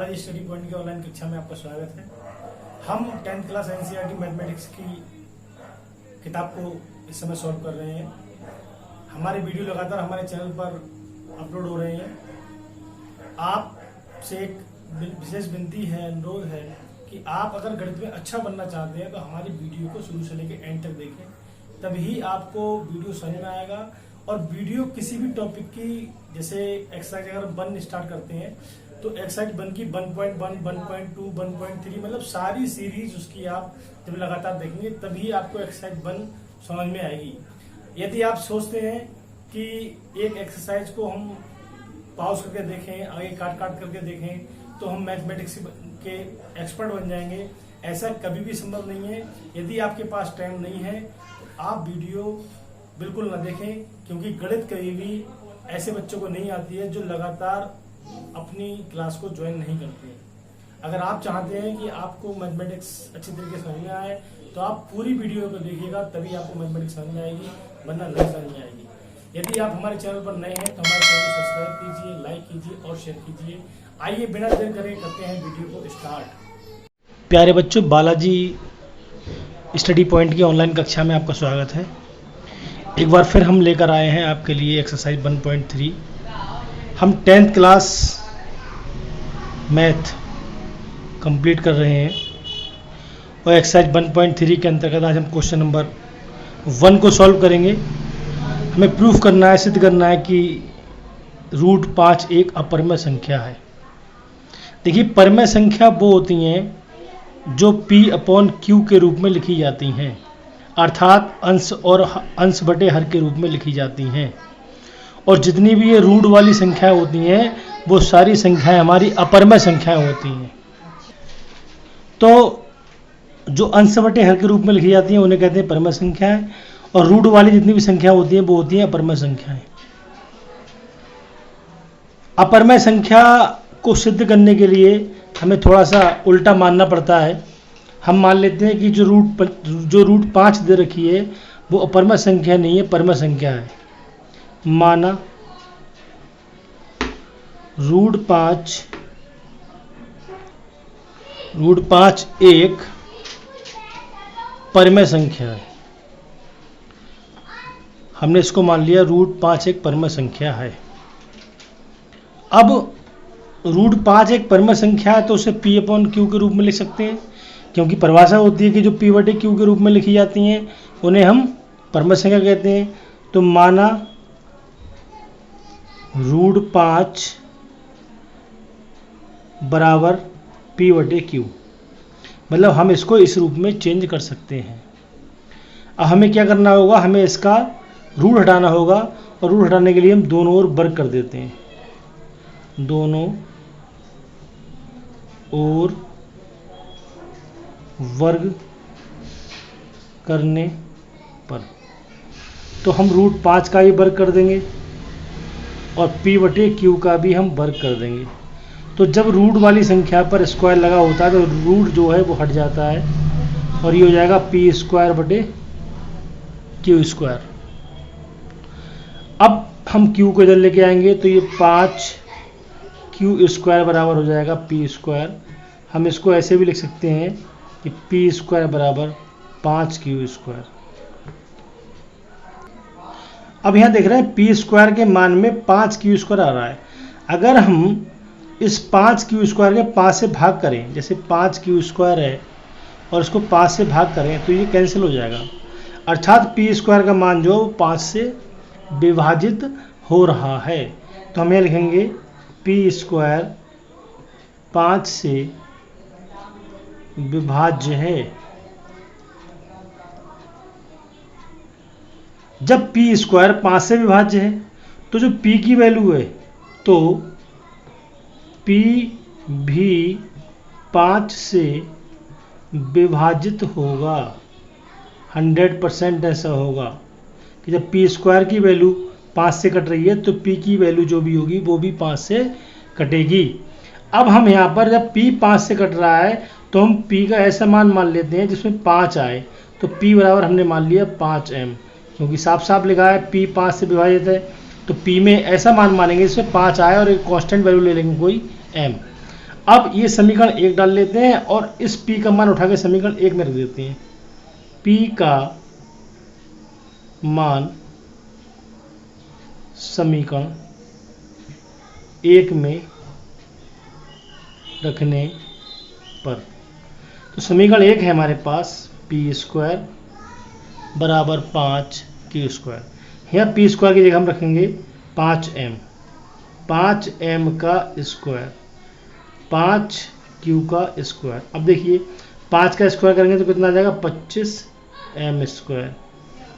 Balaji study point की online कक्षा में आपका स्वागत है। हम 10th क्लास एनसीईआरटी मैथमेटिक्स की किताब को इस समय सॉल्व कर रहे हैं। हमारे वीडियो लगातार हमारे चैनल पर अपलोड हो रहे हैं। आपसे एक विशेष विनती है, अनुरोध है कि आप अगर गणित में अच्छा बनना चाहते हैं तो हमारी वीडियो को शुरू से लेकर एंड तक देखें, तभी आपको वीडियो समझ में आएगा। और वीडियो किसी भी टॉपिक की, जैसे एक्सरसाइज अगर 1 स्टार्ट करते हैं तो एक्सरसाइज 1 की 1.1, 1.2, 1.3 मतलब सारी सीरीज उसकी आप जब लगातार देखेंगे तभी आपको एक्सरसाइज 1 समझ में आएगी। यदि आप सोचते हैं कि एक एक्सरसाइज को हम पॉज करके देखें, आगे काट करके देखें तो हम मैथमेटिक्स के एक्सपर्ट बन जाएंगे, ऐसा कभी भी संभव नहीं है। यदि आपके पास टाइम नहीं है आप वीडियो बिल्कुल ना देखें, क्योंकि गणित कभी भी ऐसे बच्चों को नहीं आती है जो लगातार अपनी क्लास को ज्वाइन नहीं करते हैं। अगर आप चाहते हैं कि आपको मैथमेटिक्स अच्छी तरीके से समझ में आए तो आप पूरी वीडियो को देखिएगा, तभी आपको मैथमेटिक्स समझ में आएगी, वरना नहीं समझ में आएगी। यदि आप हमारे चैनल पर नए हैं तो हमारे चैनल को सब्सक्राइब कीजिए, लाइक कीजिए और शेयर कीजिए। आइए बिना देर करे करते हैं वीडियो को स्टार्ट। प्यारे बच्चों, बालाजी स्टडी पॉइंट की ऑनलाइन कक्षा में आपका स्वागत है। एक बार फिर हम लेकर आए हैं आपके लिए एक्सरसाइज 1.3। हम 10th क्लास मैथ कंप्लीट कर रहे हैं और एक्सरसाइज 1.3 के अंतर्गत आज हम क्वेश्चन नंबर 1 को सॉल्व करेंगे। हमें प्रूफ करना है, सिद्ध करना है कि √5 एक अपरिमेय संख्या है। देखिए, परिमेय संख्या वो होती हैं जो P/Q के रूप में लिखी जाती हैं, अर्थात अंश और अंश बटे हर के रूप में लिखी जाती हैं। और जितनी भी ये रूट वाली संख्याएं होती हैं वो सारी संख्याएं हमारी अपरिमेय संख्याएं होती हैं। तो जो अंश बटे हर के रूप में लिखी जाती हैं उन्हें कहते हैं परिमेय संख्याएं, और रूट वाली जितनी भी संख्या होती हैं वो होती हैं अपरिमेय संख्याएं। अपरिमेय संख्या को सिद्ध करने के लिए हमें थोड़ा सा उल्टा मानना पड़ता है। हम मान लेते हैं कि जो √5 दे रखी है वो अपरिमेय संख्या नहीं है, परिमेय संख्या है। माना √5 एक परिमेय संख्या है। हमने इसको मान लिया √5 एक परिमेय संख्या है। अब √5 एक परिमेय संख्या है तो उसे P/Q के रूप में लिख सकते हैं, क्योंकि परिभाषा होती है कि जो P/Q के रूप में लिखी जाती हैं उन्हें हम परिमेय संख्या कहते हैं। तो माना √5 बराबर P/Q, मतलब हम इसको इस रूप में चेंज कर सकते हैं। अब हमें क्या करना होगा, हमें इसका रूट हटाना होगा, और रूट हटाने के लिए हम दोनों ओर वर्ग कर देते हैं। दोनों ओर वर्ग करने पर तो हम √5 का भी वर्ग कर देंगे और P/Q का भी हम वर्ग कर देंगे। तो जब रूट वाली संख्या पर स्क्वायर लगा होता है तो रूट जो है वो हट जाता है और ये हो जाएगा P²/Q²। अब हम Q को इधर लेके आएंगे तो ये 5Q² बराबर हो जाएगा P²। हम इसको ऐसे भी लिख सकते हैं कि P² बराबर 5Q²। अब यहाँ देख रहे हैं P² के मान में 5Q² आ रहा है। अगर हम इस 5Q² के 5 से भाग करें, जैसे 5Q² है और इसको 5 से भाग करें तो ये कैंसिल हो जाएगा, अर्थात P² का मान जो 5 से विभाजित हो रहा है। तो हम यहाँ लिखेंगे P² 5 से विभाज्य है। जब P² 5 से विभाज्य है तो जो P की वैल्यू है तो P भी 5 से विभाजित होगा। 100% ऐसा होगा कि जब P² की वैल्यू 5 से कट रही है तो P की वैल्यू जो भी होगी वो भी 5 से कटेगी। अब हम यहाँ पर जब P 5 से कट रहा है तो हम P का ऐसा मान लेते हैं जिसमें 5 आए, तो P बराबर हमने मान लिया 5m, क्योंकि साफ साफ लिखा है P 5 से विभाजित है। तो P में ऐसा मान मानेंगे जिसमें 5 आए और एक कांस्टेंट वैल्यू ले लेंगे कोई m। अब ये समीकरण 1 डाल लेते हैं और इस p का मान उठा के समीकरण 1 में रख देते हैं। p का मान समीकरण 1 में रखने पर, तो समीकरण 1 है हमारे पास p² बराबर 5q²। यहाँ p² की जगह हम रखेंगे 5m, 5m का स्क्वायर 5q²। अब देखिए 5 का स्क्वायर करेंगे तो कितना आ जाएगा 25m²,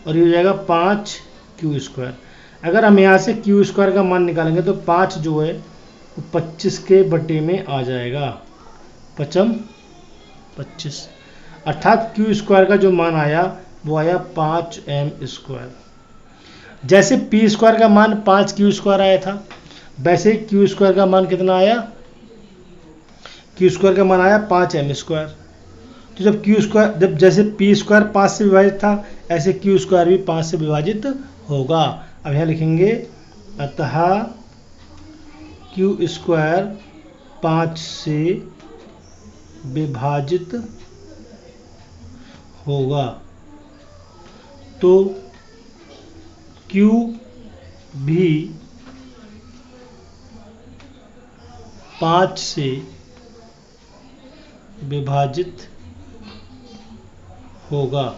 और ये हो जाएगा 5q²। अगर हम यहाँ से q² का मान निकालेंगे तो 5 जो है वो 25 के बटे में आ जाएगा, 25, अर्थात q² का जो मान आया वो आया 5m²। जैसे p² का मान 5q² आया था, वैसे q² का मान कितना आया, q² का मान आया 5m²। तो जब जैसे p² 5 से विभाजित था, ऐसे q² भी 5 से विभाजित होगा। अब यहाँ लिखेंगे अतः q² 5 से विभाजित होगा, तो q भी 5 से विभाजित होगा।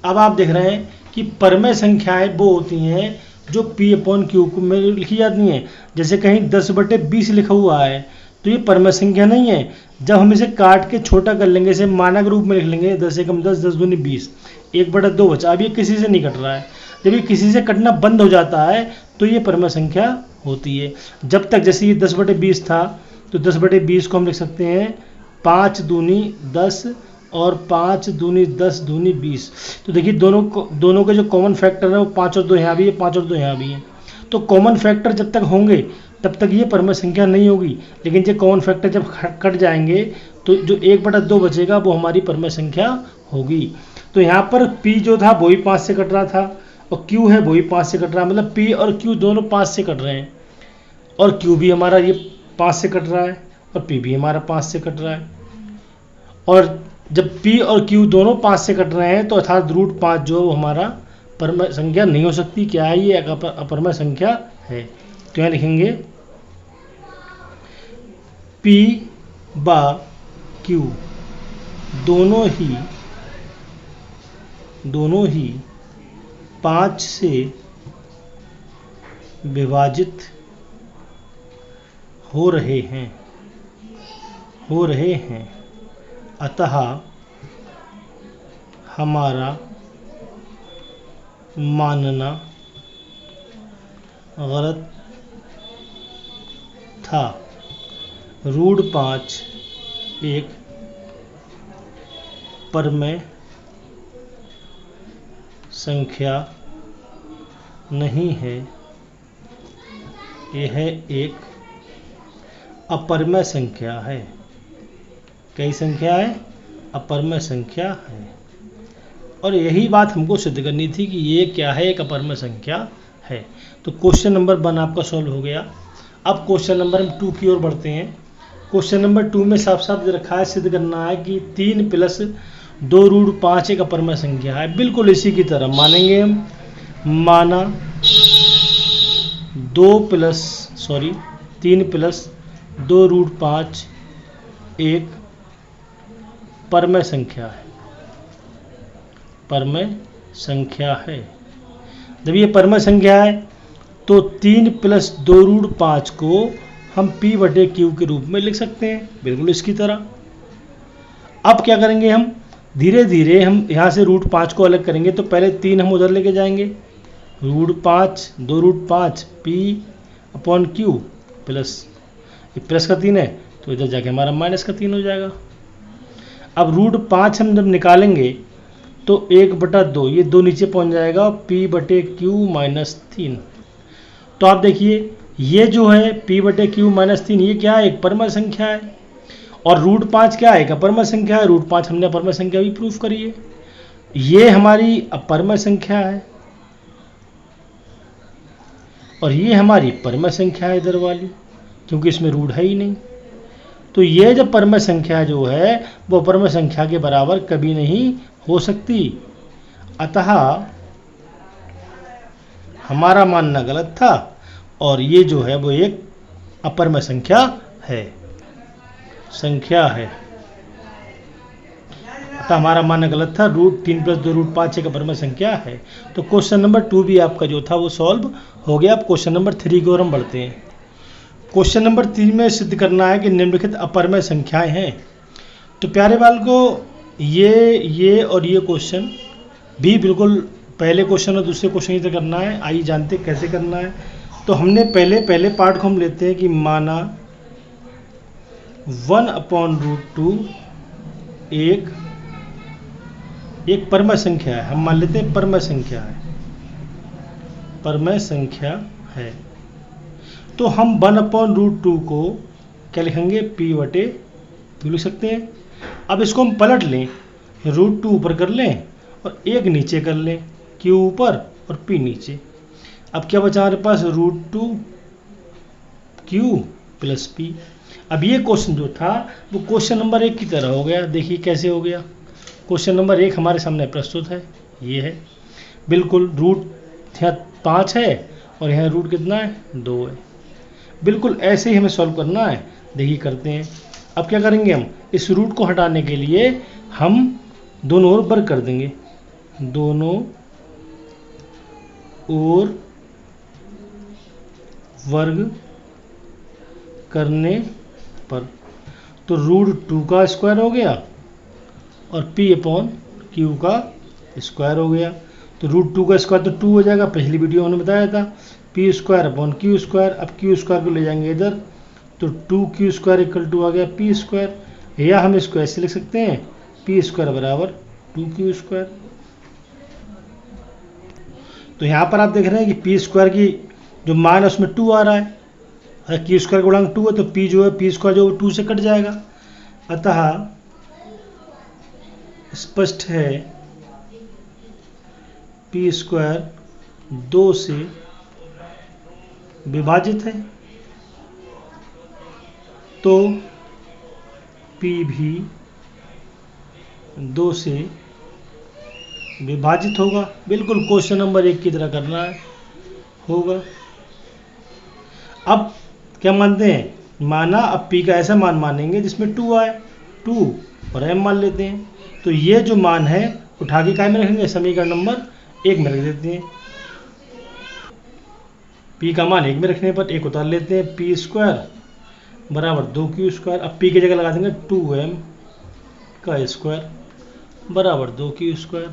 अब आप देख रहे हैं कि परमेय संख्याएं वो होती हैं जो p/q में लिखी जाती हैं। जैसे कहीं 10/20 लिखा हुआ है तो ये परमेय संख्या नहीं है। जब हम इसे काट के छोटा कर लेंगे, इसे मानक रूप में लिख लेंगे 10 एकम 10, 10 दूनी 20, 1/2 बचा। अब ये किसी से नहीं कट रहा है। जब ये किसी से कटना बंद हो जाता है तो ये परमेय संख्या होती है। जब तक जैसे ये 10/20 था तो 10/20 को हम लिख सकते हैं 5 दूनी 10 और 5 दूनी 10 दूनी 20। तो देखिए दोनों के जो कॉमन फैक्टर है वो 5 और 2 यहाँ भी है, 5 और 2 यहाँ भी है। तो कॉमन फैक्टर जब तक होंगे तब तक ये परमेय संख्या नहीं होगी, लेकिन ये कॉमन फैक्टर जब कट जाएंगे तो जो 1/2 बचेगा वो हमारी परमेय संख्या होगी। तो यहाँ पर p जो था वो ही 5 से कट रहा था और q है वो ही 5 से कट रहा है, मतलब p और q दोनों 5 से कट रहे हैं, और q भी हमारा ये 5 से कट रहा है और p भी हमारा 5 से कट रहा है। और जब p और q दोनों 5 से कट रहे हैं तो अर्थात √5 जो हमारा परमेय संख्या नहीं हो सकती। क्या है, ये एक अपरमेय संख्या है। तो यहाँ लिखेंगे p/q दोनों ही 5 से विभाजित हो रहे हैं, अतः हमारा मानना गलत था। √5 एक परमेय संख्या नहीं है, यह एक अपरमेय संख्या है। कई संख्या है, अपरमेय संख्या है। और यही बात हमको सिद्ध करनी थी कि ये क्या है, एक अपरमेय संख्या है। तो क्वेश्चन नंबर 1 आपका सॉल्व हो गया। अब क्वेश्चन नंबर 2 की ओर बढ़ते हैं। क्वेश्चन नंबर 2 में साफ साफ रखा है, सिद्ध करना है कि 3 + 2√5 एक अपरमेय संख्या है। बिल्कुल इसी की तरह मानेंगे हम। माना 3 + 2√5 एक परमेय संख्या है। परमेय संख्या है। जब ये परमेय संख्या है तो 3 + 2√5 को हम p/q के रूप में लिख सकते हैं, बिल्कुल इसकी तरह। अब क्या करेंगे, हम धीरे धीरे हम यहाँ से √5 को अलग करेंगे। तो पहले 3 हम उधर लेके जाएंगे, √5 2√5 p/q प्लस, ये प्लस का 3 है तो इधर जाके हमारा माइनस का 3 हो जाएगा। अब √5 हम जब निकालेंगे तो 1/2, ये 2 नीचे पहुँच जाएगा, p/q - 3। तो आप देखिए ये जो है p/q - 3 ये क्या है, एक परमेय संख्या है। और √5 क्या है, एक अपरमेय संख्या है। √5 हमने अपरमेय संख्या भी प्रूफ करी है। ये हमारी अपरमेय संख्या है और ये हमारी परमेय संख्या है इधर वाली, क्योंकि इसमें रूट है ही नहीं। तो ये जब परमेय संख्या जो है वो अपरमेय संख्या के बराबर कभी नहीं हो सकती, अतः हमारा मानना गलत था और ये जो है वो एक अपरमेय संख्या है। अतः हमारा मानना गलत था, √3 + 2 √5 एक अपरमेय संख्या है। तो क्वेश्चन नंबर 2 भी आपका जो था वो सॉल्व हो गया। अब क्वेश्चन नंबर 3 की ओर हम बढ़ते हैं। क्वेश्चन नंबर 3 में सिद्ध करना है कि निम्नलिखित अपरमेय संख्याएं हैं। तो प्यारे बाल को ये और ये क्वेश्चन भी बिल्कुल पहले क्वेश्चन और दूसरे क्वेश्चन की तरह करना है। आइए जानते कैसे करना है। तो हमने पहले पार्ट को हम लेते हैं कि माना 1/√2 एक परमेय संख्या है। हम मान लेते हैं परमेय संख्या है। तो हम 1/√2 को क्या लिखेंगे, p/2 लिख सकते हैं। अब इसको हम पलट लें, √2 ऊपर कर लें और 1 नीचे कर लें, q ऊपर और p नीचे। अब क्या बचा हमारे पास, √2q + p। अब ये क्वेश्चन जो था वो क्वेश्चन नंबर 1 की तरह हो गया। देखिए कैसे हो गया। क्वेश्चन नंबर 1 हमारे सामने प्रस्तुत है, ये है बिल्कुल। रूट यहाँ 5 है और यहाँ रूट कितना है, 2 है। बिल्कुल ऐसे ही हमें सॉल्व करना है। देखिए करते हैं। अब क्या करेंगे, हम इस रूट को हटाने के लिए हम दोनों ओर वर्ग कर देंगे, दोनों ओर वर्ग करने पर तो √2 का स्क्वायर हो गया और p/q का स्क्वायर हो गया। तो √2 का स्क्वायर तो 2 हो जाएगा, पिछली वीडियो में बताया था। p²/q²। अब q² को ले जाएंगे इधर, तो 2q² आ गया p²। या हम इसको ऐसे लिख सकते हैं, p² = 2q²। तो यहाँ पर आप देख रहे हैं कि p² की जो मान है उसमें 2 आ रहा है। अगर q² का गुणांक 2 है तो p जो है p² जो 2 से कट जाएगा। अतः स्पष्ट है p² 2 से विभाजित है, तो p भी 2 से विभाजित होगा। बिल्कुल क्वेश्चन नंबर 1 की तरह करना होगा। अब क्या मानते हैं, माना अब p का ऐसा मान मानेंगे जिसमें 2 आए, 2 और m मान लेते हैं। तो ये जो मान है उठा के काय में रखेंगे, समीकरण नंबर 1 में रख देते हैं। p का मान 1 में रखने पर 1 उतार लेते हैं, p² = 2q²। अब p की जगह लगा देंगे 2m² = 2q²।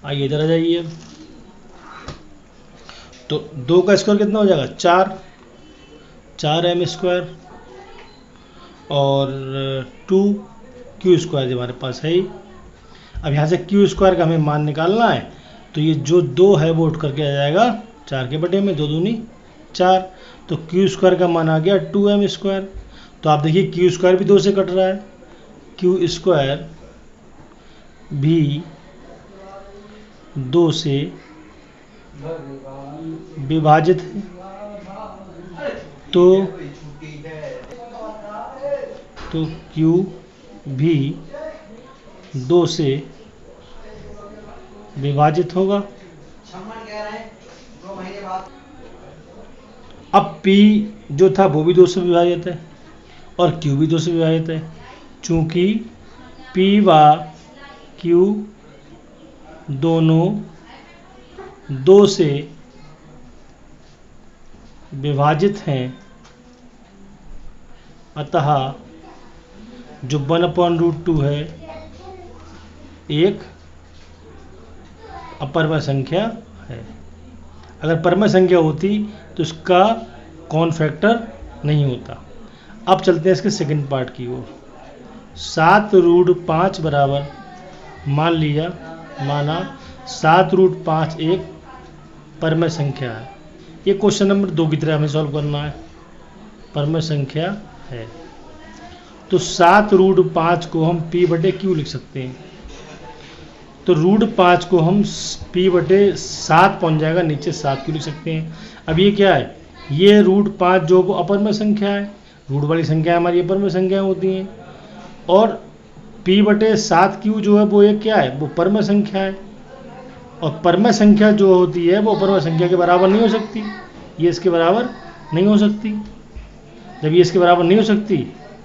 आइए इधर आ जाइए। तो 2 का स्क्वायर कितना हो जाएगा, 4m² और 2q² हमारे पास है ही। अब यहाँ से q² का हमें मान निकालना है, तो ये जो 2 है वो उठ करके आ जाएगा 4 के बटे में, 2 दूनी 4। तो q² का मान आ गया 2m²। तो आप देखिए q² भी 2 से कट रहा है, q² भी 2 से विभाजित है। तो q भी 2 से विभाजित होगा। अब p जो था वो भी 2 से विभाजित है और q भी 2 से विभाजित है। चूंकि p व q दोनों 2 से विभाजित हैं, अतः जो 1/√2 है एक अपरमेय संख्या है। अगर परमेय संख्या होती तो इसका कौन फैक्टर नहीं होता। अब चलते हैं इसके सेकंड पार्ट की ओर। 7√5 बराबर माना 7√5 एक परमेय संख्या है। ये क्वेश्चन नंबर 2 की तरह हमें सॉल्व करना है। परमेय संख्या है तो 7√5 को हम p/q लिख सकते हैं। तो √5 को हम p/7 पहुंच जाएगा, नीचे 7 क्यों लिख सकते हैं। अब ये क्या है, ये √5 जो वो अपरमेय संख्या है, रूट वाली संख्या हमारी परम संख्या होती हैं। और P/7Q जो है वो एक क्या है, वो परम संख्या है। और परम संख्या जो होती है वो परम संख्या के बराबर नहीं हो सकती, ये इसके बराबर नहीं हो सकती। जब ये इसके बराबर नहीं हो सकती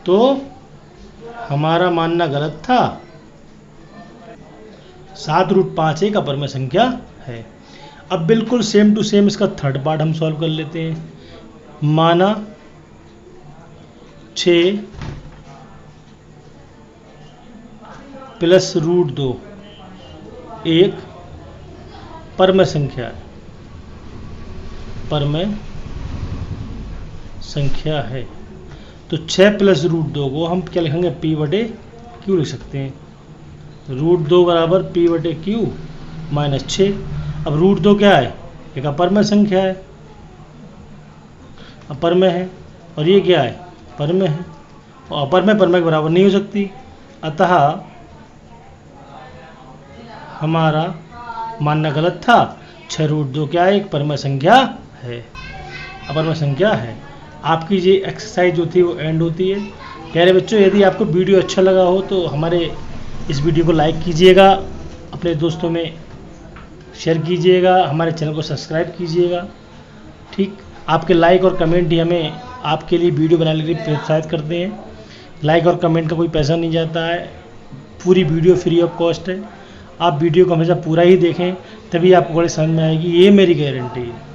तो हमारा मानना गलत था। 7√5 एक अपरम संख्या है। अब बिल्कुल सेम टू सेम इसका थर्ड पार्ट हम सॉल्व कर लेते हैं। माना 6 + √2 एक परम संख्या है, परम संख्या है। तो 6 + √2 को हम क्या लिखेंगे, P/Q लिख सकते हैं। √2 बराबर P/Q - 6। अब √2 क्या है, एक अपरम संख्या है, अपरम है। और ये क्या है, परम है। और अपरम परम के बराबर नहीं हो सकती, अतः हमारा मानना गलत था। 6√2 क्या है, एक परम संख्या है, अपरम संख्या है। आपकी ये एक्सरसाइज जो थी वो एंड होती है। प्यारे बच्चों, यदि आपको वीडियो अच्छा लगा हो तो हमारे इस वीडियो को लाइक कीजिएगा, अपने दोस्तों में शेयर कीजिएगा, हमारे चैनल को सब्सक्राइब कीजिएगा। ठीक, आपके लाइक और कमेंट ही हमें आपके लिए वीडियो बनाने के लिए प्रोत्साहित करते हैं। लाइक और कमेंट का कोई पैसा नहीं जाता है, पूरी वीडियो फ्री ऑफ कॉस्ट है। आप वीडियो को हमेशा पूरा ही देखें, तभी आपको बड़ी समझ में आएगी, ये मेरी गारंटी है।